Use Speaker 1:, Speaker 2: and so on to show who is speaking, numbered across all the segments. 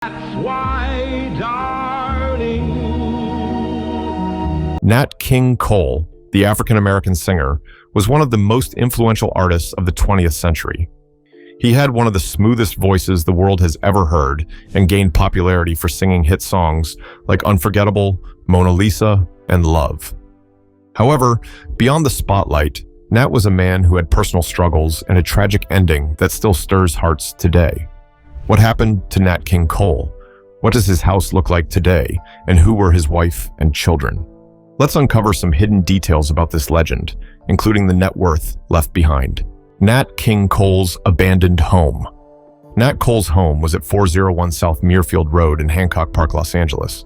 Speaker 1: That's why, darling.
Speaker 2: Nat King Cole, the African-American singer, was one of the most influential artists of the 20th century. He had one of the smoothest voices the world has ever heard and gained popularity for singing hit songs like Unforgettable, Mona Lisa, and Love. However, beyond the spotlight, Nat was a man who had personal struggles and a tragic ending that still stirs hearts today. What happened to Nat King Cole? What does his house look like today? And who were his wife and children? Let's uncover some hidden details about this legend, including the net worth left behind. Nat King Cole's abandoned home. Nat Cole's home was at 401 South Muirfield Road in Hancock Park, Los Angeles.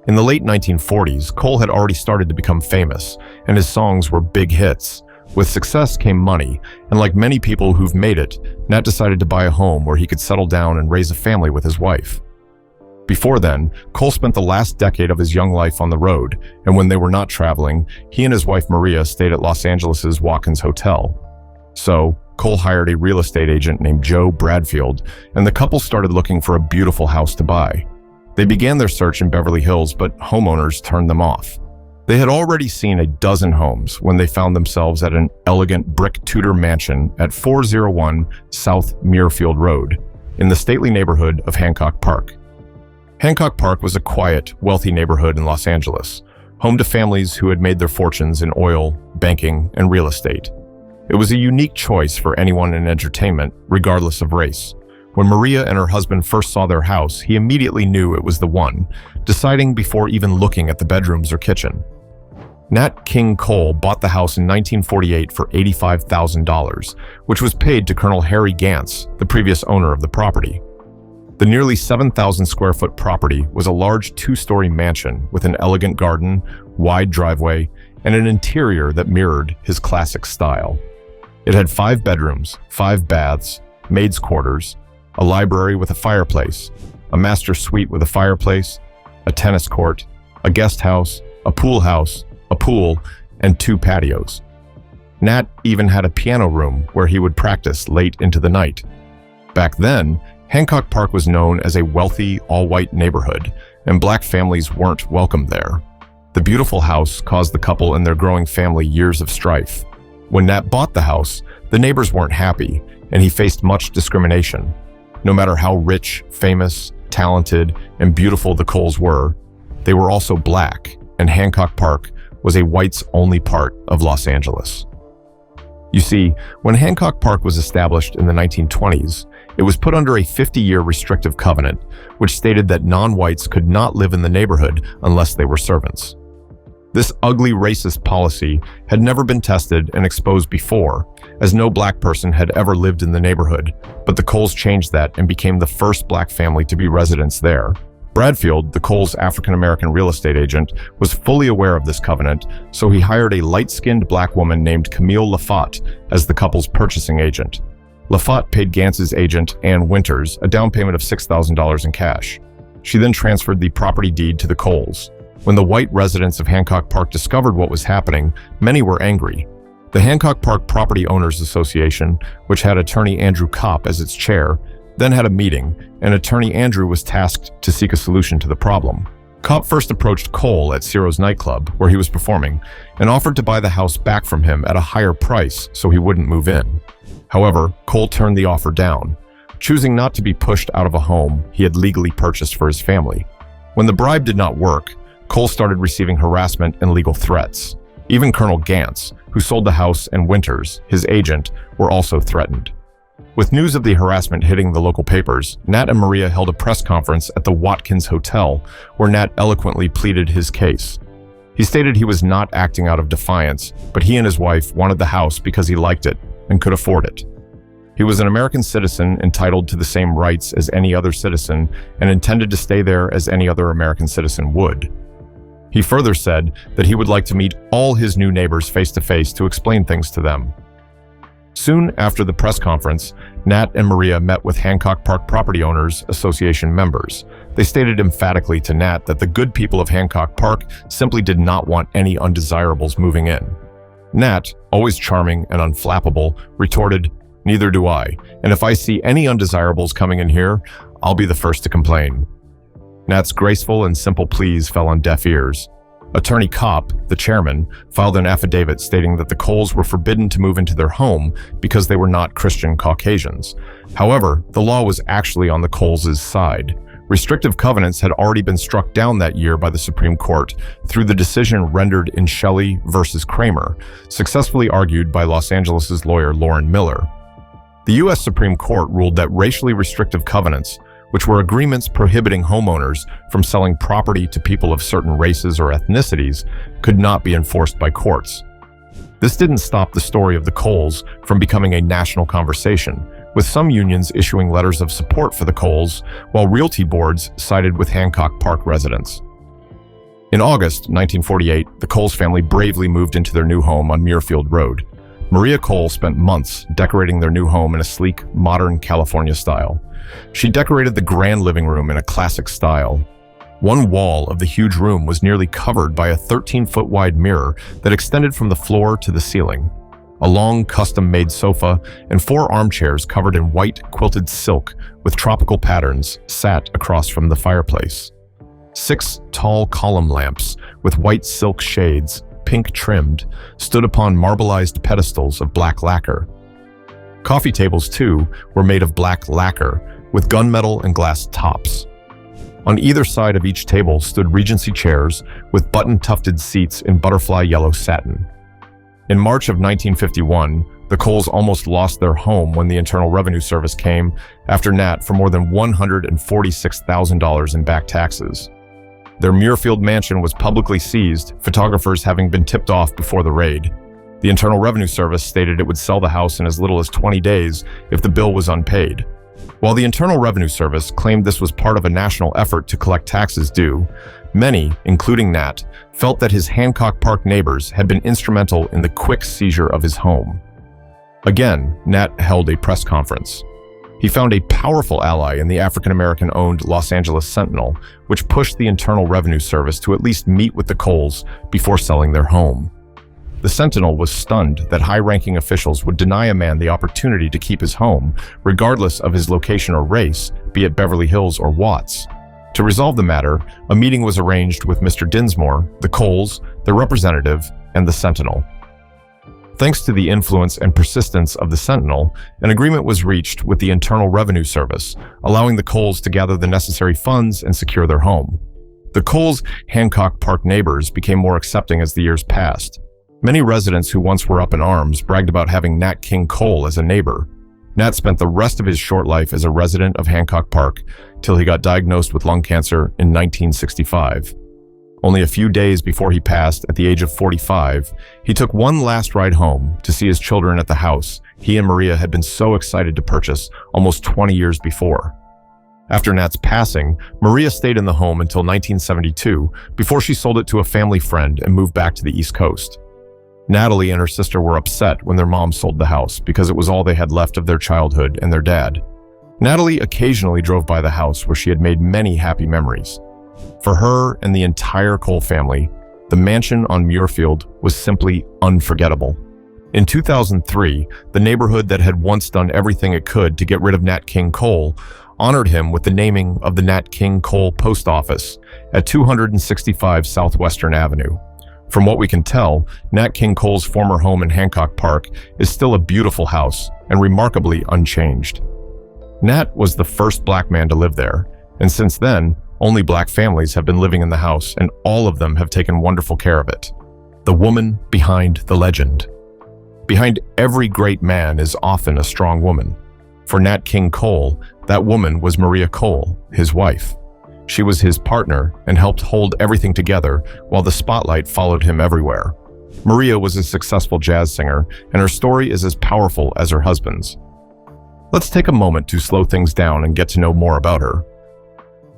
Speaker 2: In the late 1940s, Cole had already started to become famous, and his songs were big hits. With success came money, and like many people who've made it, Nat decided to buy a home where he could settle down and raise a family with his wife. Before then, Cole spent the last decade of his young life on the road, and when they were not traveling, he and his wife Maria stayed at Los Angeles' Watkins Hotel. So, Cole hired a real estate agent named Joe Bradfield, and the couple started looking for a beautiful house to buy. They began their search in Beverly Hills, but homeowners turned them off. They had already seen a dozen homes when they found themselves at an elegant brick Tudor mansion at 401 South Muirfield Road in the stately neighborhood of Hancock Park. Hancock Park was a quiet, wealthy neighborhood in Los Angeles, home to families who had made their fortunes in oil, banking, and real estate. It was a unique choice for anyone in entertainment, regardless of race. When Maria and her husband first saw their house, he immediately knew it was the one, deciding before even looking at the bedrooms or kitchen. Nat King Cole bought the house in 1948 for $85,000, which was paid to Colonel Harry Gantz, the previous owner of the property. The nearly 7,000 square foot property was a large two-story mansion with an elegant garden, wide driveway, and an interior that mirrored his classic style. It had 5 bedrooms, 5 baths, maids' quarters, a library with a fireplace, a master suite with a fireplace, a tennis court, a guest house, a pool, and 2 patios. Nat even had a piano room where he would practice late into the night. Back then, Hancock Park was known as a wealthy, all-white neighborhood, and black families weren't welcome there. The beautiful house caused the couple and their growing family years of strife. When Nat bought the house, the neighbors weren't happy, and he faced much discrimination. No matter how rich, famous, talented, and beautiful the Coles were, they were also black, and Hancock Park was a whites-only part of Los Angeles. You see, when Hancock Park was established in the 1920s, it was put under a 50-year restrictive covenant, which stated that non-whites could not live in the neighborhood unless they were servants. This ugly racist policy had never been tested and exposed before, as no black person had ever lived in the neighborhood, but the Coles changed that and became the first black family to be residents there. Bradfield, the Coles' African-American real estate agent, was fully aware of this covenant, so he hired a light-skinned black woman named Camille Lafotte as the couple's purchasing agent. Lafotte paid Gantz's agent, Ann Winters, a down payment of $6,000 in cash. She then transferred the property deed to the Coles. When the white residents of Hancock Park discovered what was happening, many were angry. The Hancock Park Property Owners Association, which had attorney Andrew Kopp as its chair, then had a meeting, and attorney Andrew was tasked to seek a solution to the problem. Kopp first approached Cole at Ciro's nightclub, where he was performing, and offered to buy the house back from him at a higher price so he wouldn't move in. However, Cole turned the offer down, choosing not to be pushed out of a home he had legally purchased for his family. When the bribe did not work, Cole started receiving harassment and legal threats. Even Colonel Gantz, who sold the house, and Winters, his agent, were also threatened. With news of the harassment hitting the local papers, Nat and Maria held a press conference at the Watkins Hotel, where Nat eloquently pleaded his case. He stated he was not acting out of defiance, but he and his wife wanted the house because he liked it and could afford it. He was an American citizen entitled to the same rights as any other citizen and intended to stay there as any other American citizen would. He further said that he would like to meet all his new neighbors face-to-face to explain things to them. Soon after the press conference, Nat and Maria met with Hancock Park Property Owners Association members. They stated emphatically to Nat that the good people of Hancock Park simply did not want any undesirables moving in. Nat, always charming and unflappable, retorted, "Neither do I, and if I see any undesirables coming in here, I'll be the first to complain." Nat's graceful and simple pleas fell on deaf ears. Attorney Kopp, the chairman, filed an affidavit stating that the Coles were forbidden to move into their home because they were not Christian Caucasians. However, the law was actually on the Coles' side. Restrictive covenants had already been struck down that year by the Supreme Court through the decision rendered in Shelley versus Kramer, successfully argued by Los Angeles' lawyer Lauren Miller. The U.S. Supreme Court ruled that racially restrictive covenants, which were agreements prohibiting homeowners from selling property to people of certain races or ethnicities, could not be enforced by courts. This didn't stop the story of the Coles from becoming a national conversation, with some unions issuing letters of support for the Coles, while realty boards sided with Hancock Park residents. In August 1948, the Coles family bravely moved into their new home on Muirfield Road. Maria Cole spent months decorating their new home in a sleek, modern California style. She decorated the grand living room in a classic style. One wall of the huge room was nearly covered by a 13-foot wide mirror that extended from the floor to the ceiling. A long, custom-made sofa and 4 armchairs covered in white quilted silk with tropical patterns sat across from the fireplace. 6 tall column lamps with white silk shades, pink trimmed, stood upon marbleized pedestals of black lacquer. Coffee tables, too, were made of black lacquer with gunmetal and glass tops. On either side of each table stood Regency chairs with button-tufted seats in butterfly yellow satin. In March of 1951, the Coles almost lost their home when the Internal Revenue Service came after Nat for more than $146,000 in back taxes. Their Muirfield mansion was publicly seized, photographers having been tipped off before the raid. The Internal Revenue Service stated it would sell the house in as little as 20 days if the bill was unpaid. While the Internal Revenue Service claimed this was part of a national effort to collect taxes due, many, including Nat, felt that his Hancock Park neighbors had been instrumental in the quick seizure of his home. Again, Nat held a press conference. He found a powerful ally in the African-American-owned Los Angeles Sentinel, which pushed the Internal Revenue Service to at least meet with the Coles before selling their home. The Sentinel was stunned that high-ranking officials would deny a man the opportunity to keep his home, regardless of his location or race, be it Beverly Hills or Watts. To resolve the matter, a meeting was arranged with Mr. Dinsmore, the Coles, the representative, and the Sentinel. Thanks to the influence and persistence of the Sentinel, an agreement was reached with the Internal Revenue Service, allowing the Coles to gather the necessary funds and secure their home. The Coles' Hancock Park neighbors became more accepting as the years passed. Many residents who once were up in arms bragged about having Nat King Cole as a neighbor. Nat spent the rest of his short life as a resident of Hancock Park till he got diagnosed with lung cancer in 1965. Only a few days before he passed at the age of 45, he took one last ride home to see his children at the house he and Maria had been so excited to purchase almost 20 years before. After Nat's passing, Maria stayed in the home until 1972 before she sold it to a family friend and moved back to the East Coast. Natalie and her sister were upset when their mom sold the house because it was all they had left of their childhood and their dad. Natalie occasionally drove by the house where she had made many happy memories. For her and the entire Cole family, the mansion on Muirfield was simply unforgettable. In 2003, the neighborhood that had once done everything it could to get rid of Nat King Cole honored him with the naming of the Nat King Cole Post Office at 265 Southwestern Avenue. From what we can tell, Nat King Cole's former home in Hancock Park is still a beautiful house and remarkably unchanged. Nat was the first black man to live there, and since then, only black families have been living in the house, and all of them have taken wonderful care of it. The woman behind the legend. Behind every great man is often a strong woman. For Nat King Cole, that woman was Maria Cole, his wife. She was his partner and helped hold everything together while the spotlight followed him everywhere. Maria was a successful jazz singer, and her story is as powerful as her husband's. Let's take a moment to slow things down and get to know more about her.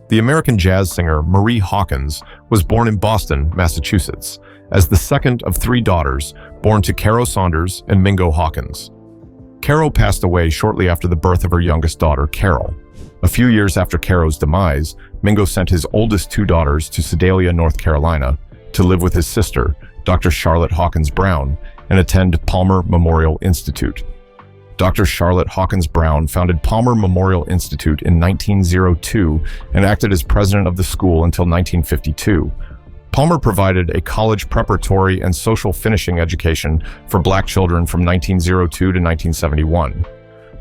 Speaker 2: The American jazz singer Marie Hawkins was born in Boston, Massachusetts, as the second of 3 daughters born to Caro Saunders and Mingo Hawkins. Caro passed away shortly after the birth of her youngest daughter, Carol. A few years after Caro's demise, Mingo sent his oldest 2 daughters to Sedalia, North Carolina, to live with his sister, Dr. Charlotte Hawkins Brown, and attend Palmer Memorial Institute. Dr. Charlotte Hawkins Brown founded Palmer Memorial Institute in 1902 and acted as president of the school until 1952. Palmer provided a college preparatory and social finishing education for black children from 1902 to 1971.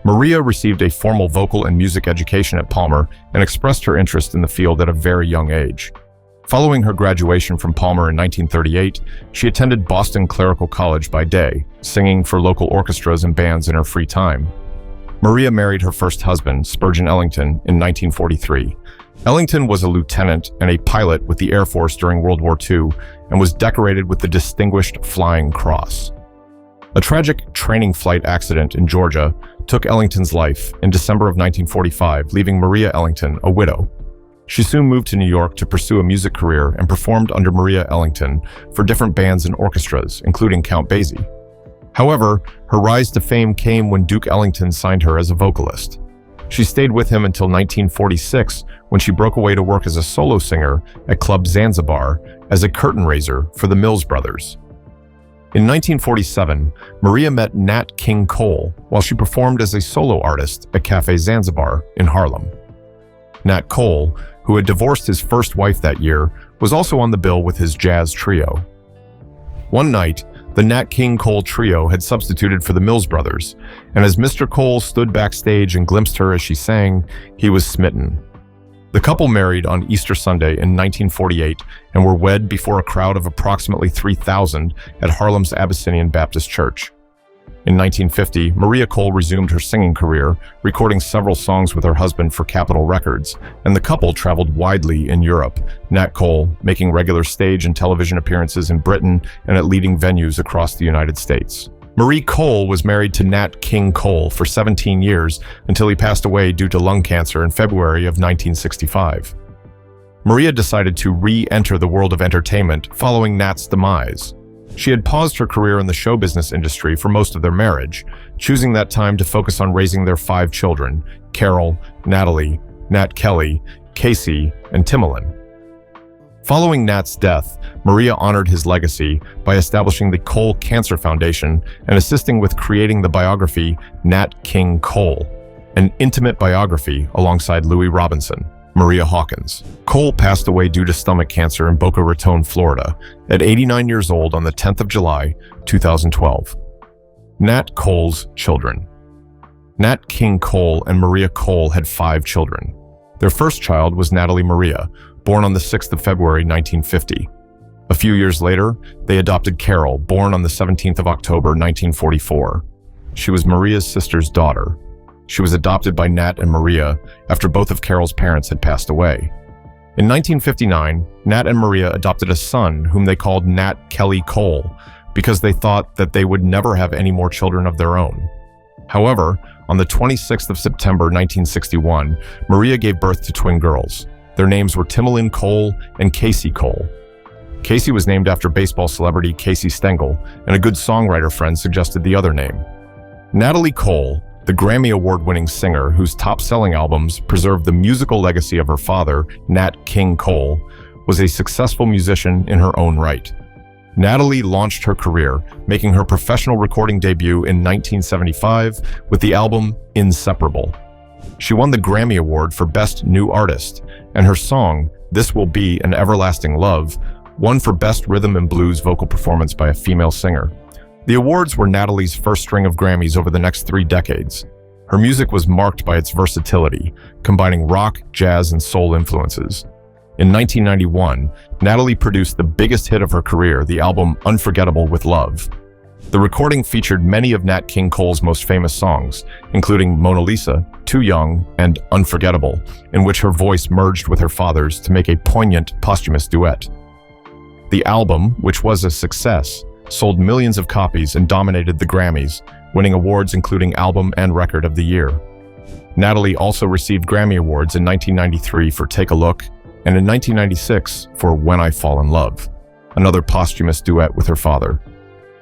Speaker 2: Maria received a formal vocal and music education at Palmer and expressed her interest in the field at a very young age. Following her graduation from Palmer in 1938, she attended Boston Clerical College by day, singing for local orchestras and bands in her free time. Maria married her first husband, Spurgeon Ellington, in 1943. Ellington was a lieutenant and a pilot with the Air Force during World War II and was decorated with the Distinguished Flying Cross. A tragic training flight accident in Georgia took Ellington's life in December of 1945, leaving Maria Ellington a widow. She soon moved to New York to pursue a music career and performed under Maria Ellington for different bands and orchestras, including Count Basie. However, her rise to fame came when Duke Ellington signed her as a vocalist. She stayed with him until 1946, when she broke away to work as a solo singer at Club Zanzibar as a curtain raiser for the Mills Brothers. In 1947, Maria met Nat King Cole while she performed as a solo artist at Cafe Zanzibar in Harlem. Nat Cole, who had divorced his first wife that year, was also on the bill with his jazz trio. One night, the Nat King Cole trio had substituted for the Mills Brothers, and as Mr. Cole stood backstage and glimpsed her as she sang, he was smitten. The couple married on Easter Sunday in 1948 and were wed before a crowd of approximately 3,000 at Harlem's Abyssinian Baptist Church. In 1950, Maria Cole resumed her singing career, recording several songs with her husband for Capitol Records, and the couple traveled widely in Europe, Nat Cole making regular stage and television appearances in Britain and at leading venues across the United States. Marie Cole was married to Nat King Cole for 17 years until he passed away due to lung cancer in February of 1965. Maria decided to re-enter the world of entertainment following Nat's demise. She had paused her career in the show business industry for most of their marriage, choosing that time to focus on raising their 5 children, Carol, Natalie, Nat Kelly, Casey, and Timolyn. Following Nat's death, Maria honored his legacy by establishing the Cole Cancer Foundation and assisting with creating the biography Nat King Cole, an intimate biography alongside Louis Robinson. Maria Hawkins. Cole passed away due to stomach cancer in Boca Raton, Florida, at 89 years old on the 10th of July, 2012. Nat Cole's children. Nat King Cole and Maria Cole had 5 children. Their first child was Natalie Maria, born on the 6th of February, 1950. A few years later, they adopted Carol, born on the 17th of October, 1944. She was Maria's sister's daughter. She was adopted by Nat and Maria after both of Carol's parents had passed away. In 1959, Nat and Maria adopted a son whom they called Nat Kelly Cole because they thought that they would never have any more children of their own. However, on the 26th of September 1961, Maria gave birth to twin girls. Their names were Timolyn Cole and Casey Cole. Casey was named after baseball celebrity Casey Stengel, and a good songwriter friend suggested the other name. Natalie Cole, the Grammy Award-winning singer whose top-selling albums preserved the musical legacy of her father, Nat King Cole, was a successful musician in her own right. Natalie launched her career, making her professional recording debut in 1975 with the album Inseparable. She won the Grammy Award for Best New Artist, and her song, This Will Be an Everlasting Love, won for Best Rhythm and Blues Vocal Performance by a Female Singer. The awards were Natalie's first string of Grammys over the next 3 decades. Her music was marked by its versatility, combining rock, jazz, and soul influences. In 1991, Natalie produced the biggest hit of her career, the album Unforgettable with Love. The recording featured many of Nat King Cole's most famous songs, including Mona Lisa, Too Young, and Unforgettable, in which her voice merged with her father's to make a poignant posthumous duet. The album, which was a success, sold millions of copies and dominated the Grammys, winning awards including Album and Record of the Year. Natalie also received Grammy Awards in 1993 for Take a Look, and in 1996 for When I Fall in Love, another posthumous duet with her father.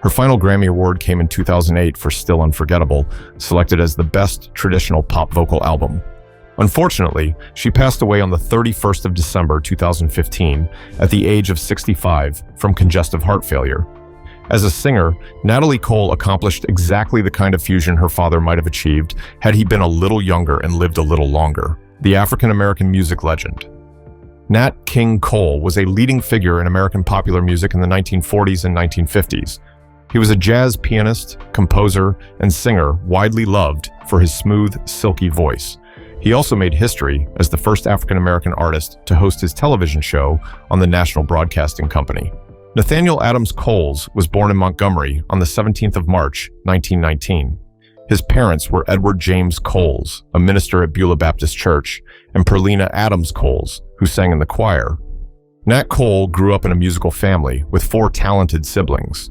Speaker 2: Her final Grammy Award came in 2008 for Still Unforgettable, selected as the best traditional pop vocal album. Unfortunately, she passed away on the 31st of December 2015 at the age of 65 from congestive heart failure. As a singer, Natalie Cole accomplished exactly the kind of fusion her father might have achieved had he been a little younger and lived a little longer. The African-American music legend. Nat King Cole was a leading figure in American popular music in the 1940s and 1950s. He was a jazz pianist, composer, and singer widely loved for his smooth, silky voice. He also made history as the first African-American artist to host his television show on the National Broadcasting Company. Nathaniel Adams Coles was born in Montgomery on the 17th of March, 1919. His parents were Edward James Coles, a minister at Beulah Baptist Church, and Perlina Adams Coles, who sang in the choir. Nat Cole grew up in a musical family with 4 talented siblings.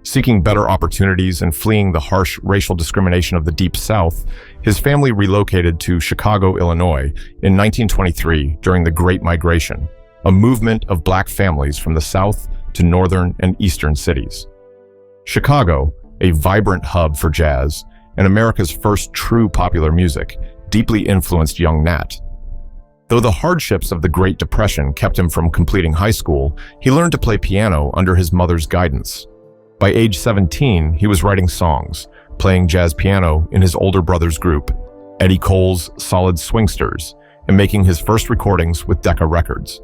Speaker 2: Seeking better opportunities and fleeing the harsh racial discrimination of the Deep South, his family relocated to Chicago, Illinois in 1923 during the Great Migration, a movement of black families from the South to northern and eastern cities. Chicago, a vibrant hub for jazz and America's first true popular music, deeply influenced young Nat. Though the hardships of the Great Depression kept him from completing high school, he learned to play piano under his mother's guidance. By age 17, he was writing songs, playing jazz piano in his older brother's group, Eddie Cole's Solid Swingsters, and making his first recordings with Decca Records.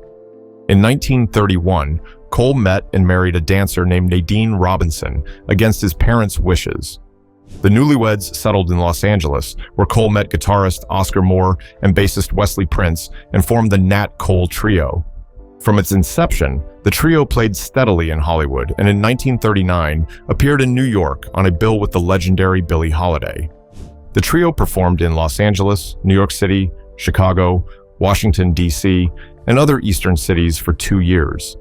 Speaker 2: In 1931, Cole met and married a dancer named Nadine Robinson against his parents' wishes. The newlyweds settled in Los Angeles, where Cole met guitarist Oscar Moore and bassist Wesley Prince and formed the Nat Cole Trio. From its inception, the trio played steadily in Hollywood and in 1939 appeared in New York on a bill with the legendary Billie Holiday. The trio performed in Los Angeles, New York City, Chicago, Washington, D.C., and other eastern cities for 2 years.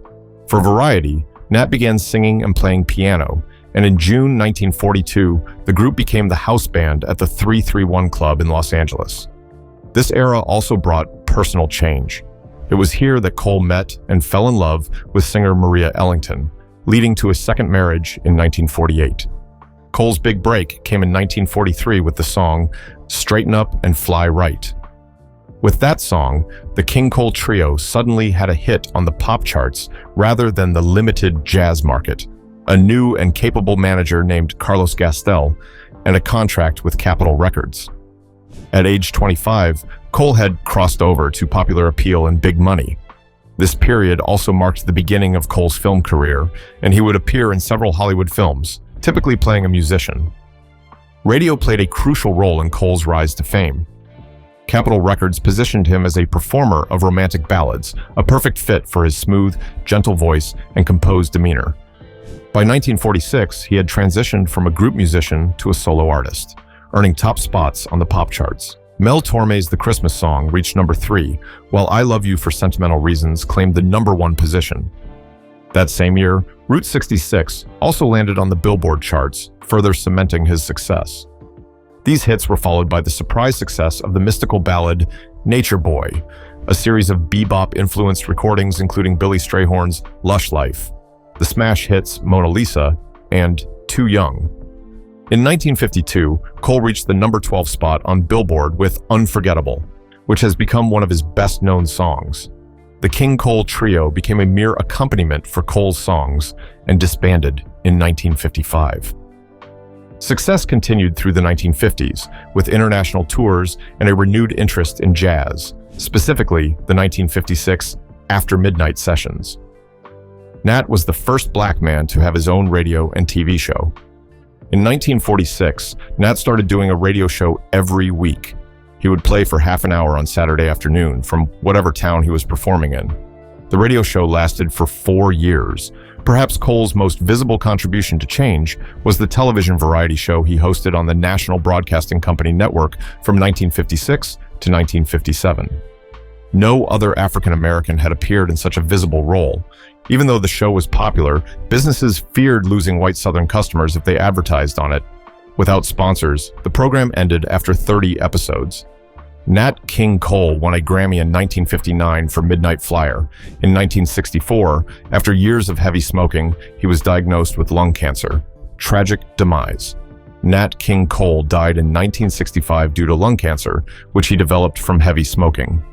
Speaker 2: For variety, Nat began singing and playing piano, and in June 1942, the group became the house band at the 331 Club in Los Angeles. This era also brought personal change. It was here that Cole met and fell in love with singer Maria Ellington, leading to a second marriage in 1948. Cole's big break came in 1943 with the song Straighten Up and Fly Right. With that song, the King Cole Trio suddenly had a hit on the pop charts rather than the limited jazz market, a new and capable manager named Carlos Gastel, and a contract with Capitol Records. At age 25, Cole had crossed over to popular appeal and big money. This period also marked the beginning of Cole's film career, and he would appear in several Hollywood films, typically playing a musician. Radio played a crucial role in Cole's rise to fame. Capitol Records positioned him as a performer of romantic ballads, a perfect fit for his smooth, gentle voice and composed demeanor. By 1946, he had transitioned from a group musician to a solo artist, earning top spots on the pop charts. Mel Torme's The Christmas Song reached number 3, while I Love You for Sentimental Reasons claimed the number 1 position. That same year, Route 66 also landed on the Billboard charts, further cementing his success. These hits were followed by the surprise success of the mystical ballad Nature Boy, a series of bebop-influenced recordings including Billy Strayhorn's Lush Life, the smash hits Mona Lisa, and Too Young. In 1952, Cole reached the number 12 spot on Billboard with Unforgettable, which has become one of his best-known songs. The King Cole Trio became a mere accompaniment for Cole's songs and disbanded in 1955. Success continued through the 1950s, with international tours and a renewed interest in jazz, specifically the 1956 After Midnight Sessions. Nat was the first black man to have his own radio and TV show. In 1946, Nat started doing a radio show every week. He would play for half an hour on Saturday afternoon from whatever town he was performing in. The radio show lasted for 4 years. Perhaps Cole's most visible contribution to change was the television variety show he hosted on the National Broadcasting Company network from 1956 to 1957. No other African American had appeared in such a visible role. Even though the show was popular, businesses feared losing white Southern customers if they advertised on it. Without sponsors, the program ended after 30 episodes. Nat King Cole won a Grammy in 1959 for Midnight Flyer. In 1964, after years of heavy smoking, he was diagnosed with lung cancer. Tragic demise. Nat King Cole died in 1965 due to lung cancer, which he developed from heavy smoking.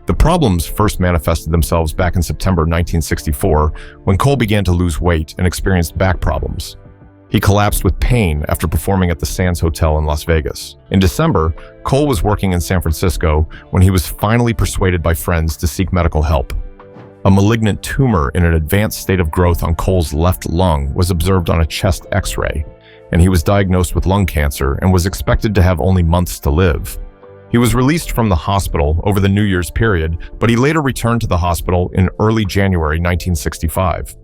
Speaker 2: The problems first manifested themselves back in September 1964 when Cole began to lose weight and experienced back problems. He collapsed with pain after performing at the Sands Hotel in Las Vegas. In December, Cole was working in San Francisco when he was finally persuaded by friends to seek medical help. A malignant tumor in an advanced state of growth on Cole's left lung was observed on a chest X-ray, and he was diagnosed with lung cancer and was expected to have only months to live. He was released from the hospital over the New Year's period, but he later returned to the hospital in early January 1965.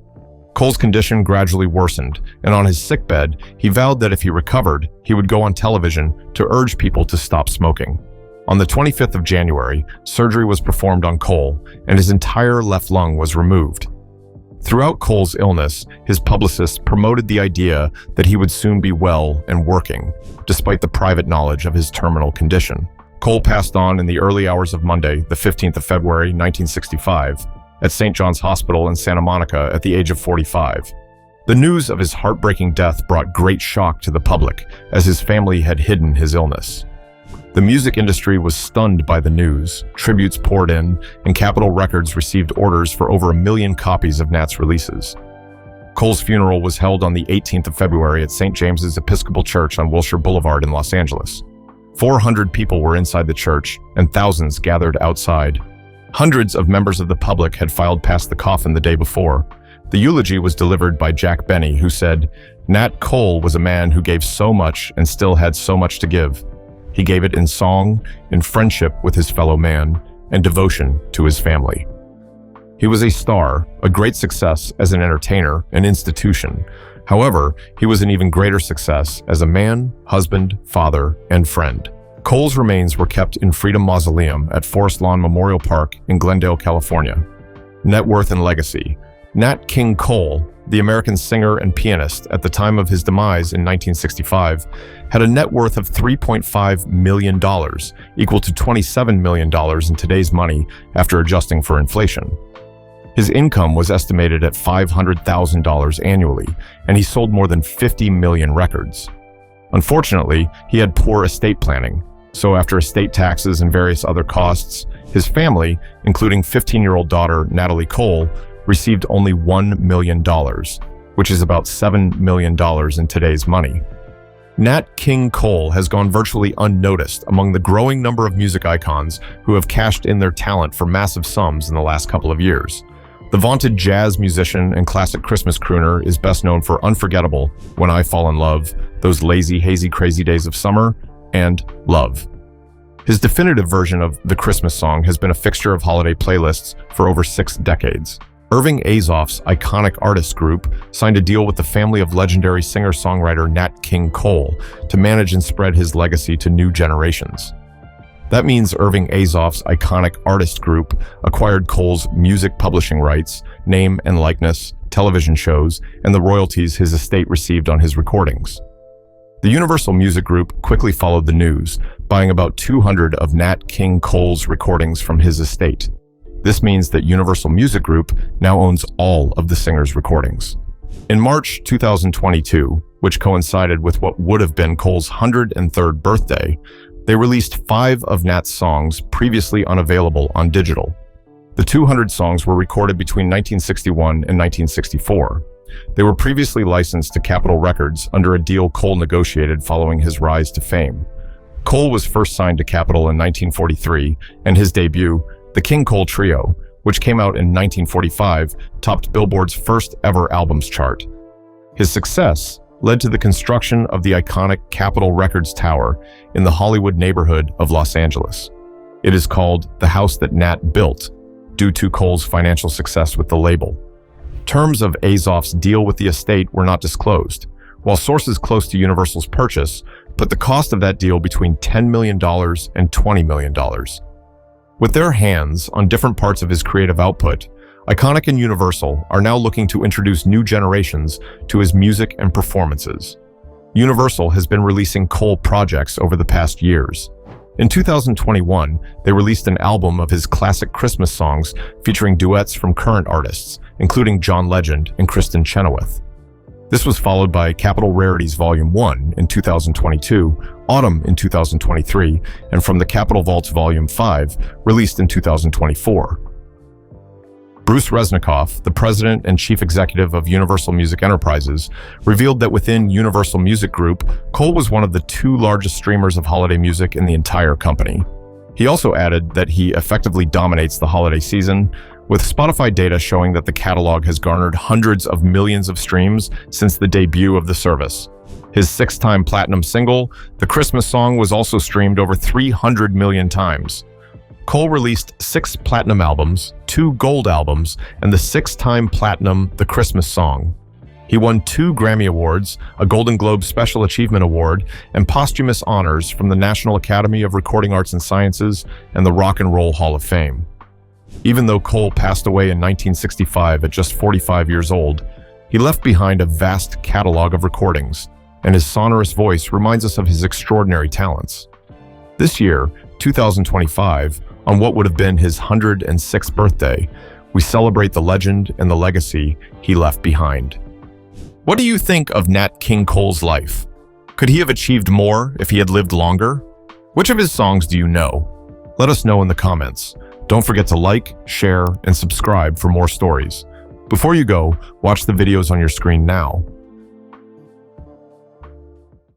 Speaker 2: Cole's condition gradually worsened, and on his sickbed, he vowed that if he recovered, he would go on television to urge people to stop smoking. On the 25th of January, surgery was performed on Cole, and his entire left lung was removed. Throughout Cole's illness, his publicists promoted the idea that he would soon be well and working, despite the private knowledge of his terminal condition. Cole passed on in the early hours of Monday, the 15th of February, 1965, at St. John's Hospital in Santa Monica at the age of 45. The news of his heartbreaking death brought great shock to the public, as his family had hidden his illness. The music industry was stunned by the news, tributes poured in, and Capitol Records received orders for over 1 million copies of Nat's releases. Cole's funeral was held on the 18th of February at St. James's Episcopal Church on Wilshire Boulevard in Los Angeles. 400 people were inside the church, and thousands gathered outside. Hundreds of members of the public had filed past the coffin the day before. The eulogy was delivered by Jack Benny, who said, "Nat Cole was a man who gave so much and still had so much to give. He gave it in song, in friendship with his fellow man, and devotion to his family." He was a star, a great success as an entertainer, an institution. However, he was an even greater success as a man, husband, father, and friend. Cole's remains were kept in Freedom Mausoleum at Forest Lawn Memorial Park in Glendale, California. Net worth and legacy. Nat King Cole, the American singer and pianist at the time of his demise in 1965, had a net worth of $3.5 million, equal to $27 million in today's money after adjusting for inflation. His income was estimated at $500,000 annually, and he sold more than 50 million records. Unfortunately, he had poor estate planning, so after estate taxes and various other costs, his family, including 15-year-old daughter Natalie Cole, received only $1 million, which is about $7 million in today's money. Nat King Cole has gone virtually unnoticed among the growing number of music icons who have cashed in their talent for massive sums in the last couple of years. The vaunted jazz musician and classic Christmas crooner is best known for Unforgettable, When I Fall in Love, Those Lazy, Hazy, Crazy Days of Summer, and Love. His definitive version of the Christmas song has been a fixture of holiday playlists for over 6 decades. Irving Azoff's iconic artist group signed a deal with the family of legendary singer-songwriter Nat King Cole to manage and spread his legacy to new generations. That means Irving Azoff's iconic artist group acquired Cole's music publishing rights, name and likeness, television shows, and the royalties his estate received on his recordings. The Universal Music Group quickly followed the news, buying about 200 of Nat King Cole's recordings from his estate. This means that Universal Music Group now owns all of the singer's recordings. In March 2022, which coincided with what would have been Cole's 103rd birthday, they released 5 of Nat's songs previously unavailable on digital. The 200 songs were recorded between 1961 and 1964. They were previously licensed to Capitol Records under a deal Cole negotiated following his rise to fame. Cole was first signed to Capitol in 1943, and his debut, The King Cole Trio, which came out in 1945, topped Billboard's first ever albums chart. His success led to the construction of the iconic Capitol Records Tower in the Hollywood neighborhood of Los Angeles. It is called the house that Nat built, due to Cole's financial success with the label. Terms of Azoff's deal with the estate were not disclosed, while sources close to Universal's purchase put the cost of that deal between $10 million and $20 million. With their hands on different parts of his creative output, Iconic and Universal are now looking to introduce new generations to his music and performances. Universal has been releasing Cole projects over the past years. In 2021, they released an album of his classic Christmas songs featuring duets from current artists, including John Legend and Kristen Chenoweth. This was followed by Capitol Rarities Volume 1 in 2022, Autumn in 2023, and From the Capitol Vaults Volume 5, released in 2024. Bruce Resnikoff, the president and chief executive of Universal Music Enterprises, revealed that within Universal Music Group, Cole was one of the 2 largest streamers of holiday music in the entire company. He also added that he effectively dominates the holiday season, with Spotify data showing that the catalog has garnered hundreds of millions of streams since the debut of the service. His 6-time platinum single, The Christmas Song, was also streamed over 300 million times. Cole released 6 platinum albums, 2 gold albums, and the 6-time platinum The Christmas Song. He won 2 Grammy Awards, a Golden Globe Special Achievement Award, and posthumous honors from the National Academy of Recording Arts and Sciences and the Rock and Roll Hall of Fame. Even though Cole passed away in 1965 at just 45 years old, he left behind a vast catalog of recordings, and his sonorous voice reminds us of his extraordinary talents. This year, 2025, on what would have been his 106th birthday, we celebrate the legend and the legacy he left behind. What do you think of Nat King Cole's life? Could he have achieved more if he had lived longer? Which of his songs do you know? Let us know in the comments. Don't forget to like, share, and subscribe for more stories. Before you go, watch the videos on your screen now.